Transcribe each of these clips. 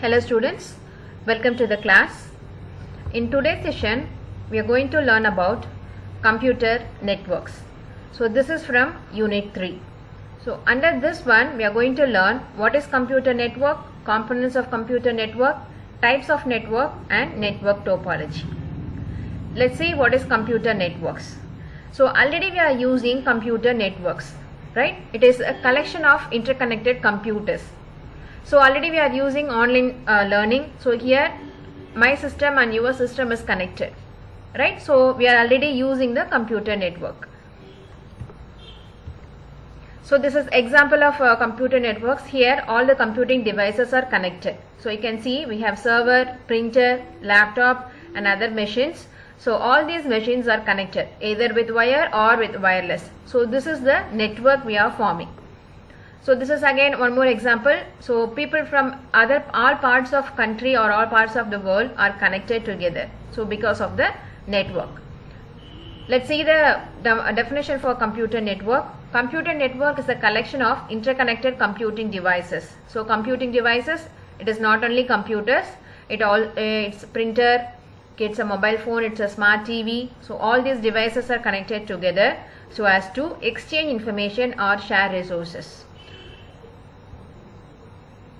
Hello students, welcome to the class. In today's session, we are going to learn about computer networks. So this is from Unit 3. So under this one, we are going to learn what is computer network, components of computer network, types of network and network topology. Let's see what is computer networks. So already we are using computer networks, right? It is a collection of interconnected computers. So already we are using online learning. So here my system and your system is connected, right? So we are already using the computer network. So this is example of computer networks. Here all the computing devices are connected. So you can see we have server, printer, laptop and other machines. So all these machines are connected either with wire or with wireless. So this is the network we are forming. So this is again one more example. So people from all parts of country or all parts of the world are connected together. So because of the network. Let's see the definition for computer network. Computer network is a collection of interconnected computing devices. So computing devices, it is not only computers, it's printer, it's a mobile phone, it's a smart TV. So all these devices are connected together so as to exchange information or share resources.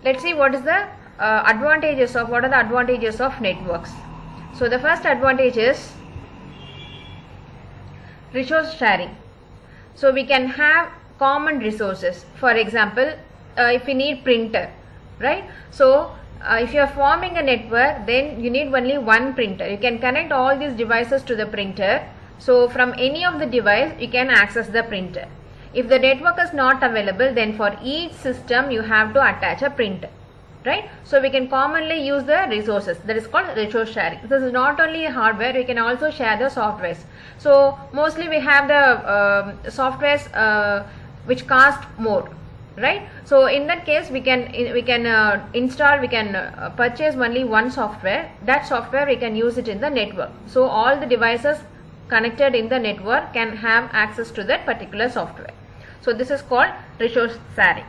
Let's see what are the advantages of networks. So the first advantage is resource sharing. So we can have common resources. For example, if you need printer, right? So if you are forming a network, then you need only one printer. You can connect all these devices to the printer. So from any of the device, you can access the printer. If the network is not available, then for each system you have to attach a printer, right? So we can commonly use the resources. That is called resource sharing. This is not only hardware, we can also share the softwares. So mostly we have the softwares which cost more, right? So in that case we can purchase only one software. That software we can use it in the network. So all the devices connected in the network can have access to that particular software. So this is called resource sharing.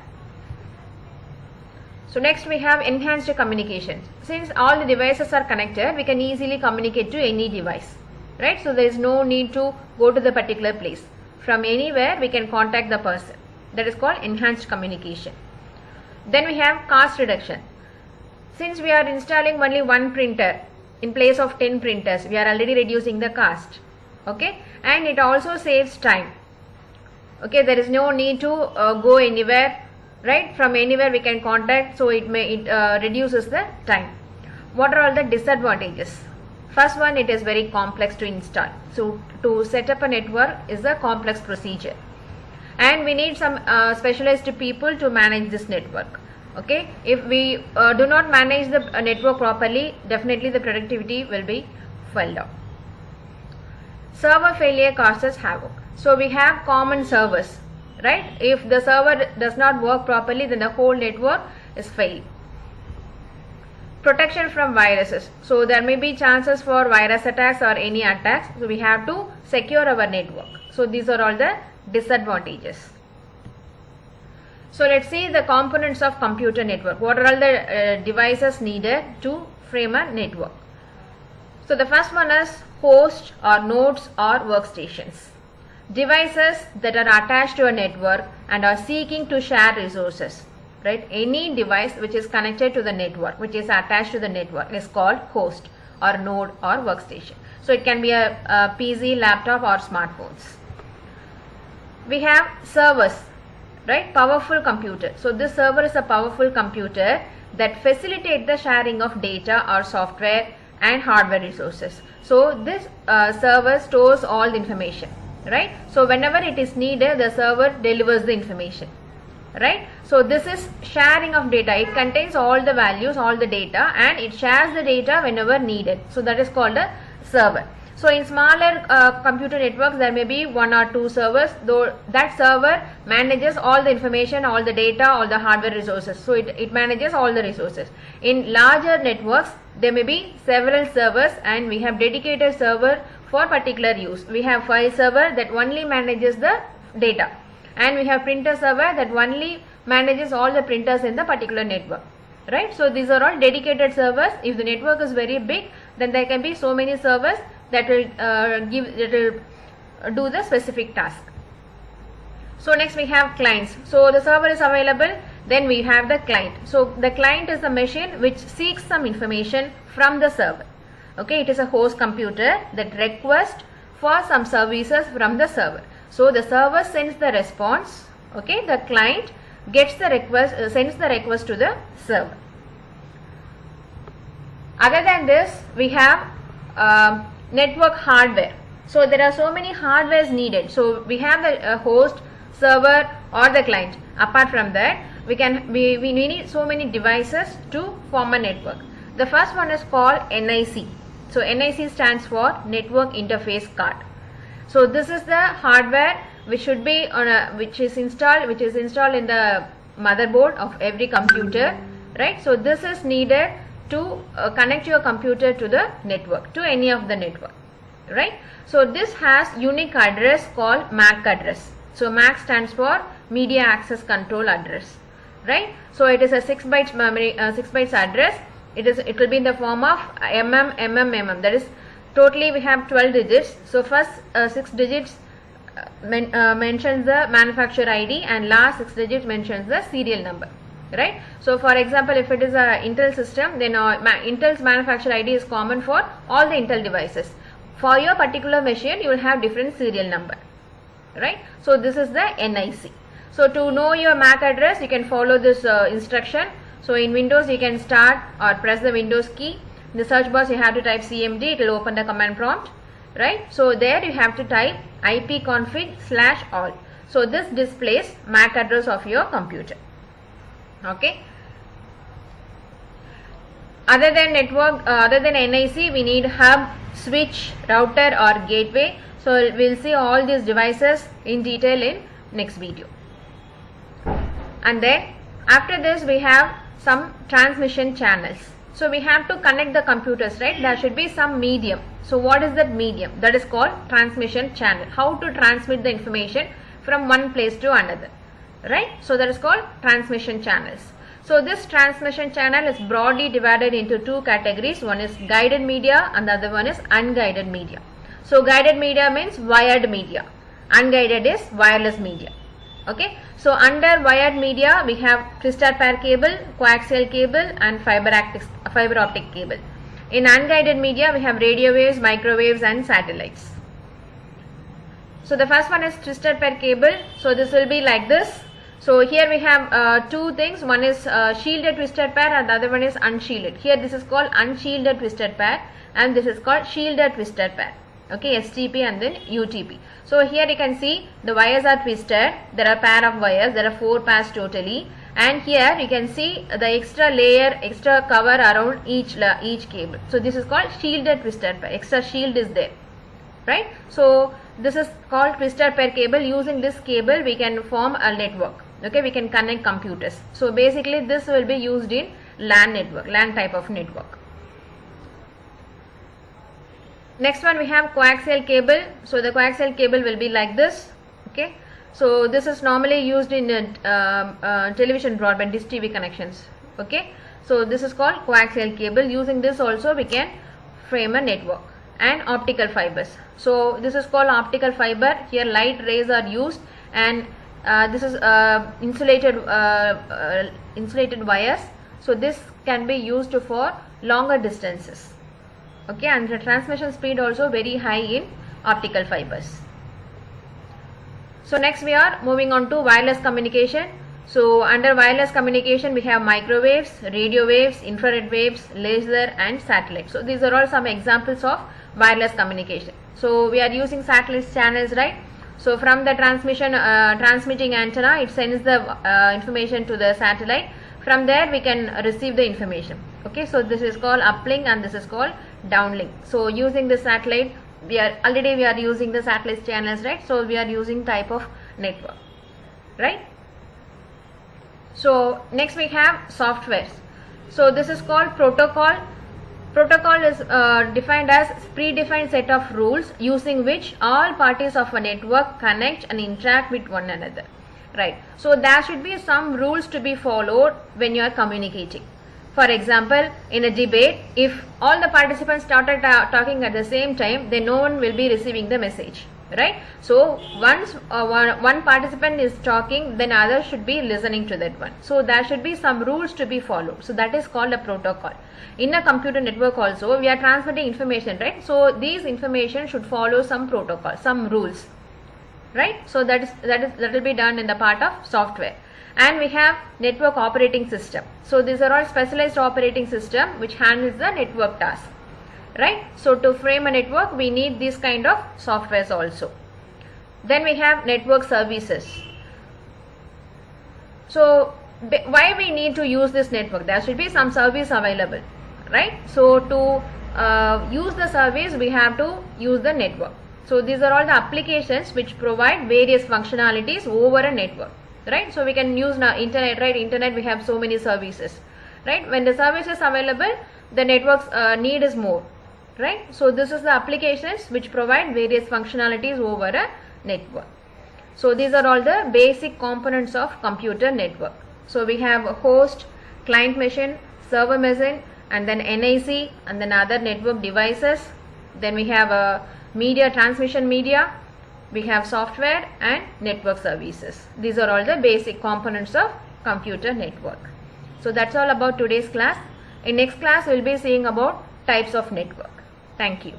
So next we have enhanced communication. Since all the devices are connected, we can easily communicate to any device, right? So there is no need to go to the particular place. From anywhere we can contact the person. That is called enhanced communication. Then we have cost reduction. Since we are installing only one printer in place of 10 printers, we are already reducing the cost, okay? And it also saves time. Okay, there is no need to go anywhere, right? From anywhere we can contact, so it reduces the time. What are all the disadvantages? First one, it is very complex to install. So to set up a network is a complex procedure, and we need some specialized people to manage this network. Okay, if we do not manage the network properly, definitely the productivity will be fell down. Server failure causes havoc. So we have common servers, right? If the server does not work properly, then the whole network is failed. Protection from viruses. So there may be chances for virus attacks or any attacks. So we have to secure our network. So these are all the disadvantages. So let's see the components of computer network. What are all the devices needed to frame a network? So the first one is host or nodes or workstations. Devices that are attached to a network and are seeking to share resources, right? Any device which is connected to the network, which is attached to the network, is called host or node or workstation. So it can be a PC, laptop or smartphones. We have servers, right? Powerful computer. So this server is a powerful computer that facilitate the sharing of data or software and hardware resources. So this server stores all the information, right? So whenever it is needed, the server delivers the information, right? So this is sharing of data. It contains all the values, all the data, and it shares the data whenever needed. So that is called a server. So in smaller computer networks, there may be one or two servers, though that server manages all the information, all the data, all the hardware resources. So it manages all the resources. In larger networks, there may be several servers, and we have dedicated server for particular use. We have file server that only manages the data, and we have printer server that only manages all the printers in the particular network. right? So these are all dedicated servers. If the network is very big, then there can be so many servers that will do the specific task. So next we have clients. So the server is available, then we have the client. So the client is the machine which seeks some information from the server. Okay, it is a host computer that requests for some services from the server. So the server sends the response. Okay, the client gets the request, sends the request to the server. Other than this, we have network hardware. So there are so many hardwares needed. So we have the host, server or the client. Apart from that, we need so many devices to form a network. The first one is called NIC. So NIC stands for Network Interface Card. So this is the hardware which should be which is installed in the motherboard of every computer, right? So this is needed to connect your computer to the network, to any of the network, right? So this has unique address called MAC address. So MAC stands for Media Access Control Address, right? So it is a 6 bytes memory, 6 bytes address. It will be in the form of MM. That is, totally we have 12 digits. So first 6 digits mentions the manufacturer ID and last 6 digits mentions the serial number, right? So for example, if it is a Intel system, then Intel's manufacturer ID is common for all the Intel devices. For your particular machine, you will have different serial number, right? So this is the NIC. So to know your MAC address, you can follow this instruction. So in Windows, you can start or press the Windows key. In the search box, you have to type CMD. It will open the command prompt, right? So there you have to type ipconfig/all. So this displays MAC address of your computer. Okay. Other than network, other than NIC, we need hub, switch, router or gateway. So we'll see all these devices in detail in next video. And then after this, we have some transmission channels. So we have to connect the computers, right? There should be some medium. So what is that medium? That is called transmission channel. How to transmit the information from one place to another, right? So that is called transmission channels. So this transmission channel is broadly divided into two categories. One is guided media and the other one is unguided media. So guided media means wired media. Unguided is wireless media. Okay. So under wired media, we have twisted pair cable, coaxial cable and fiber optic cable. In unguided media, we have radio waves, microwaves and satellites. So the first one is twisted pair cable. So this will be like this. So here we have two things. One is shielded twisted pair and the other one is unshielded. Here this is called unshielded twisted pair and this is called shielded twisted pair. Okay, STP and then UTP. So here you can see the wires are twisted. There are pair of wires. There are 4 pairs totally. And here you can see the extra layer, extra cover around each cable. So this is called shielded twisted pair. Extra shield is there, right? So this is called twisted pair cable. Using this cable, we can form a network. Okay, we can connect computers. So basically, this will be used in LAN network, LAN type of network. Next one we have coaxial cable. So the coaxial cable will be like this. Okay. So this is normally used in television broadband, dish TV connections. Okay. So this is called coaxial cable. Using this also we can frame a network. And optical fibers. So this is called optical fiber. Here light rays are used and this is insulated wires. So this can be used for longer distances. Okay, and the transmission speed also very high in optical fibers. So next we are moving on to wireless communication. So under wireless communication we have microwaves, radio waves, infrared waves, laser and satellite. So these are all some examples of wireless communication. So we are using satellite channels, right? So from the transmitting antenna, it sends the information to the satellite. From there we can receive the information. Okay, so this is called uplink and this is called downlink. So using the satellite, we are using the satellite channels, right? So we are using type of network, right? So next we have softwares. So this is called protocol. Protocol is defined as predefined set of rules using which all parties of a network connect and interact with one another, right? So there should be some rules to be followed when you are communicating. For example, in a debate, if all the participants started talking at the same time, then no one will be receiving the message, right? So once one participant is talking, then others should be listening to that one. So there should be some rules to be followed. So that is called a protocol. In a computer network also, we are transmitting information, right? So these information should follow some protocol, some rules, right? So that will be done in the part of software. And we have network operating system. So these are all specialized operating system which handles the network task, right? So to frame a network, we need this kind of softwares also. Then we have network services. So why we need to use this network? There should be some service available, right? So to use the service, we have to use the network. So these are all the applications which provide various functionalities over a network, right? So we can use now internet, right? Internet, we have so many services, right? When the service is available, the network's need is more, right? So this is the applications which provide various functionalities over a network. So these are all the basic components of computer network. So we have a host, client machine, server machine, and then NIC, and then other network devices. Then we have a media, transmission media, we have software and network services. These are all the basic components of computer network. So that's all about today's class. In next class, we will be seeing about types of network. Thank you.